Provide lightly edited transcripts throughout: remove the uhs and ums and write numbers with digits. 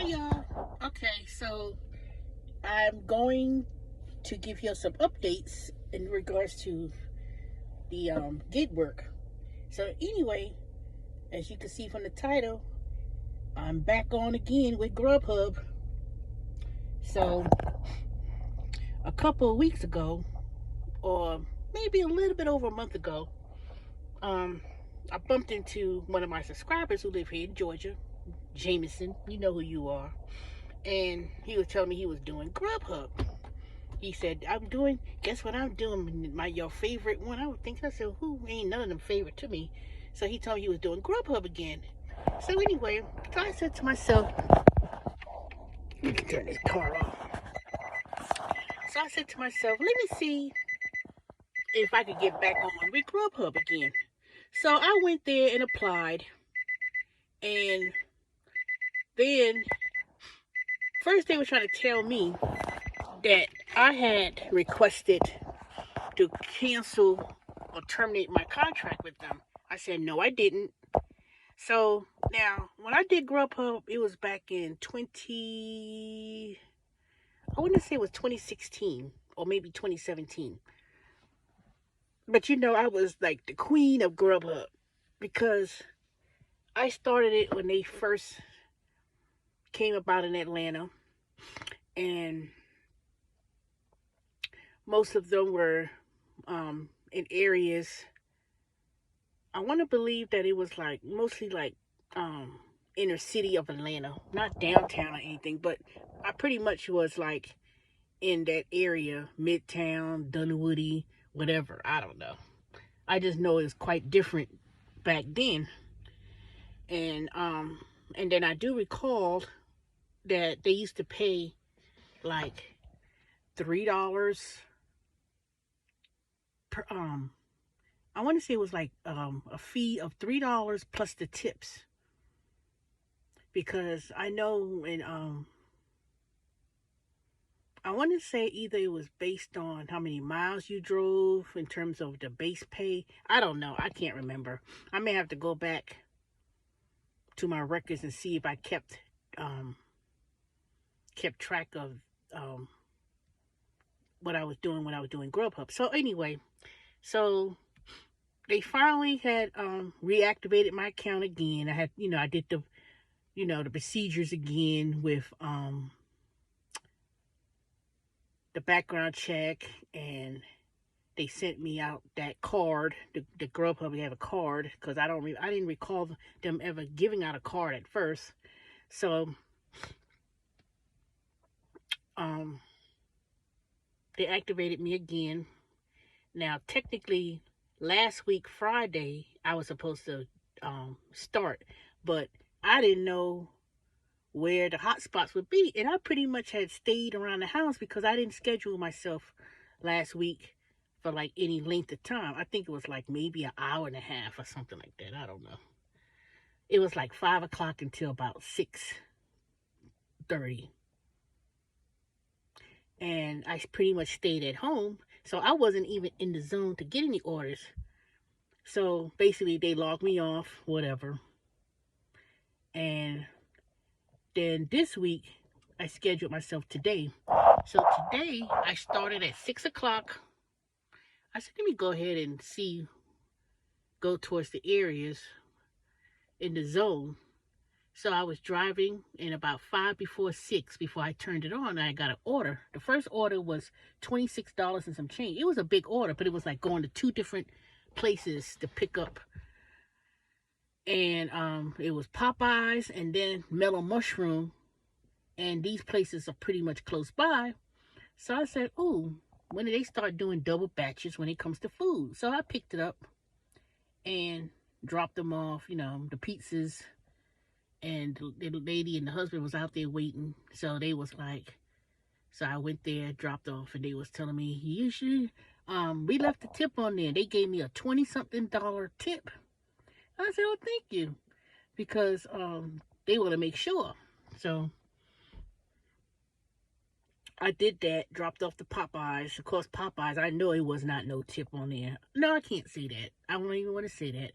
Hi y'all. Okay, so I'm going to give you some updates in regards to the gig work. So anyway, as you can see from the title, I'm back on again with Grubhub. So a couple of weeks ago, or maybe a little bit over a month ago, um, I bumped into one of my subscribers who live here in Georgia, Jameson. You know who you are. And he was telling me he was doing Grubhub. He said, guess what I'm doing? Your favorite one. I would think, I said, who ain't none of them favorite to me. So he told me he was doing Grubhub again. So anyway, so I said to myself, let me turn this car off. So I said to myself, let me see if I could get back on with Grubhub again. So I went there and applied. And then, first they were trying to tell me that I had requested to cancel or terminate my contract with them. I said, no, I didn't. So now, when I did Grubhub, it was back in I want to say it was 2016 or maybe 2017. But I was like the queen of Grubhub because I started it when they first came about in Atlanta, and most of them were in areas. I want to believe that it was like mostly like inner city of Atlanta, not downtown or anything, but I pretty much was like in that area, Midtown, Dunwoody, whatever. I don't know. I just know it's quite different back then. And then I do recall that they used to pay like $3 per I want to say it was like a fee of $3 plus the tips, because I know in I want to say either it was based on how many miles you drove in terms of the base pay. I don't know. I can't remember. I may have to go back to my records and see if I kept track of um, what I was doing when I was doing Grubhub. So anyway, so they finally had reactivated my account again. I did the procedures again with the background check, and they sent me out that card. The Grubhub, they have a card, because I didn't recall them ever giving out a card at first. So they activated me again. Now technically, last week Friday I was supposed to start, but I didn't know where the hot spots would be, and I pretty much had stayed around the house because I didn't schedule myself last week for like any length of time. I think it was like maybe an hour and a half or something like that. I don't know. It was like 5 o'clock until about 6:30, and I pretty much stayed at home, so I wasn't even in the zone to get any orders. So basically, they logged me off, whatever. And then this week, I scheduled myself today. So today, I started at 6 o'clock. I said, let me go ahead and go towards the areas in the zone. So I was driving, and about 5 before 6, before I turned it on, I got an order. The first order was $26 and some change. It was a big order, but it was like going to two different places to pick up. And it was Popeyes and then Mellow Mushroom. And these places are pretty much close by. So I said, ooh, when did they start doing double batches when it comes to food? So I picked it up and dropped them off, the pizzas. And the lady and the husband was out there waiting. So they was like, so I went there, dropped off, and they was telling me, you should, we left the tip on there. They gave me a 20-something dollar tip. I said, oh, thank you. Because they want to make sure. So I did that, dropped off the Popeyes. Of course, Popeyes, I know it was not no tip on there. No, I can't say that. I don't even want to say that.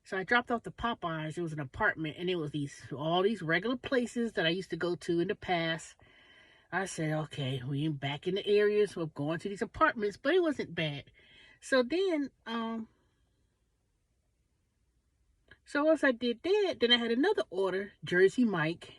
So I dropped off the Popeyes. It was an apartment, and it was all these regular places that I used to go to in the past. I said, okay, we back in the area, so I'm going to these apartments, but it wasn't bad. So then, so once I did that, then I had another order, Jersey Mike.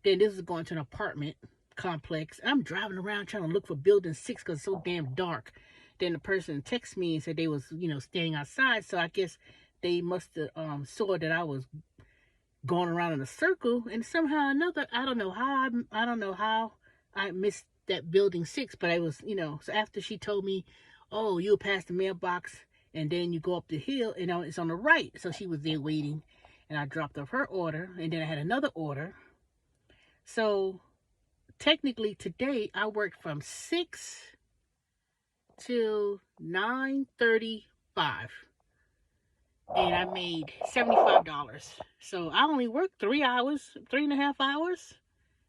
Then this is going to an apartment complex. I'm driving around trying to look for building 6 because it's so damn dark. Then the person texted me and said they was, standing outside. So I guess they must have saw that I was going around in a circle, and somehow or another, I don't know how I missed that building 6, but I was, so after she told me, oh, you'll pass the mailbox and then you go up the hill and it's on the right. So she was there waiting, and I dropped off her order, and then I had another order. So technically today I worked from 6 till 9:35, and I made $75. So I only worked 3 hours, 3.5 hours,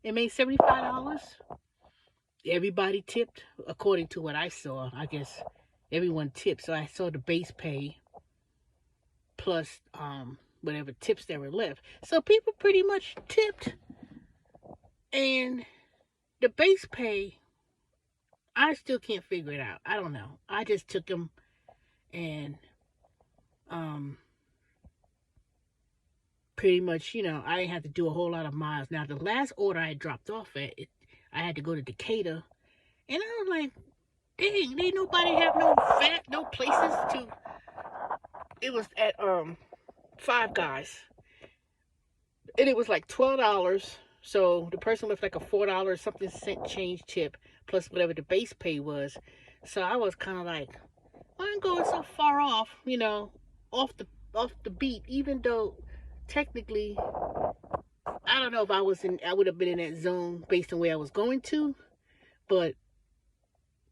and made $75. Everybody tipped according to what I saw. I guess everyone tipped. So I saw the base pay plus whatever tips that were left. So people pretty much tipped, and the base pay, I still can't figure it out. I don't know. I just took them, and pretty much, I didn't have to do a whole lot of miles. Now, the last order I dropped off at, I had to go to Decatur, and I was like, dang, ain't nobody have no places to. It was at Five Guys, and it was like $12. So the person left like a $4 something cent change tip plus whatever the base pay was. So I was kind of like, I'm going so far off, off the beat, even though technically I don't know if I would have been in that zone based on where I was going to, but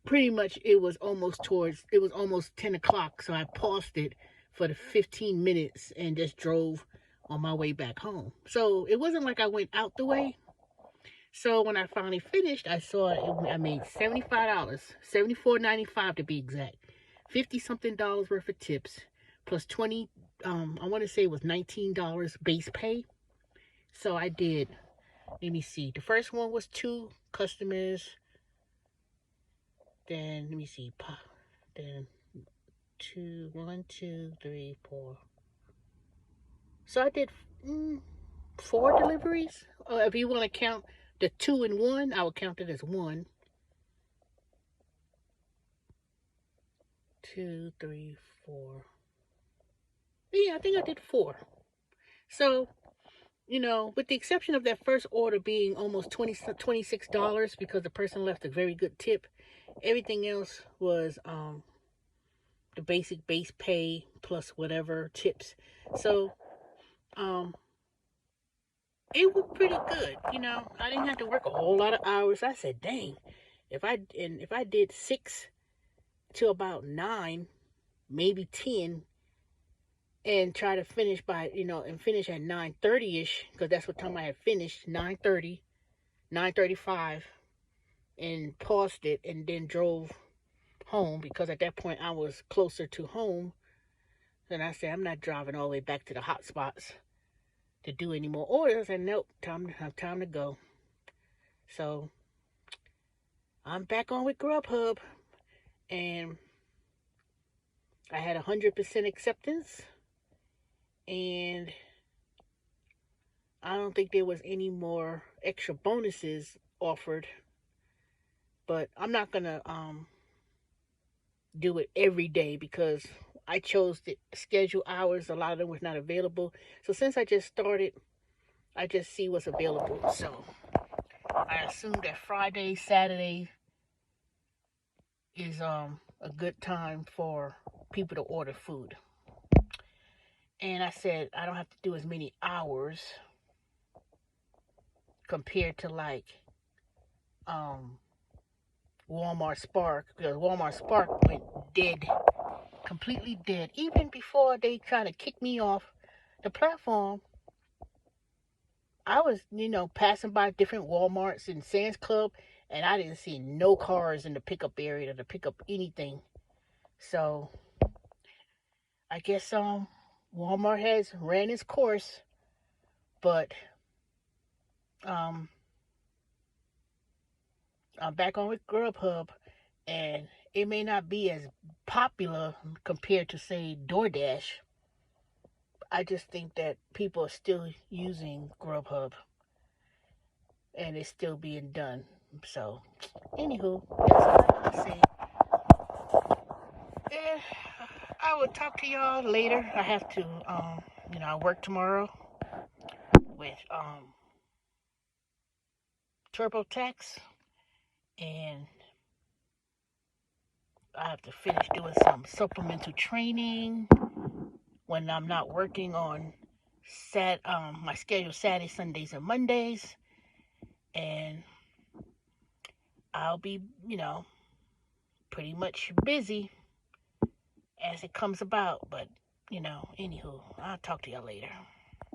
pretty much it was almost 10 o'clock, so I paused it for the 15 minutes and just drove on my way back home. So it wasn't like I went out the way. So when I finally finished, I saw I made $75, $74.95 to be exact, 50 something dollars worth of tips, plus 20. I want to say it was $19 base pay. So I did. Let me see. The first one was 2 customers. Then let me see. Then 2, 1, 2, 3, 4. So I did 4 deliveries. If you want to count the 2 and 1, I will count it as 1, 2, 3, 4. Yeah, I think I did 4. So, with the exception of that first order being almost $26 because the person left a very good tip, everything else was the basic base pay plus whatever tips. So it was pretty good. I didn't have to work a whole lot of hours. I said, dang, if I did 6 to about 9, maybe 10, and try to finish by and finish at 9:30ish, because that's what time I had finished, 9:30, 9:35, and paused it and then drove home, because at that point I was closer to home. And I said, I'm not driving all the way back to the hot spots to do any more orders. And nope, time to go. So I'm back on with Grubhub, and I had 100% acceptance, and I don't think there was any more extra bonuses offered, but I'm not gonna do it every day because I chose the schedule hours. A lot of them was not available. So since I just started, I just see what's available. So I assume that Friday, Saturday is a good time for people to order food. And I said I don't have to do as many hours compared to like Walmart Spark, because Walmart Spark went dead, completely dead. Even before they kind of kicked me off the platform, I was, passing by different Walmarts and Sam's Club, and I didn't see no cars in the pickup area to pick up anything. So I guess Walmart has ran its course, but I'm back on with Grubhub, and it may not be as popular compared to, say, DoorDash. I just think that people are still using Grubhub, and it's still being done. So, anywho, that's all I gotta say. Eh, I will talk to y'all later. I have to, I work tomorrow with TurboTax, and I have to finish doing some supplemental training when I'm not working on my schedule Saturdays, Sundays, and Mondays, and I'll be, pretty much busy as it comes about. But, anywho, I'll talk to y'all later.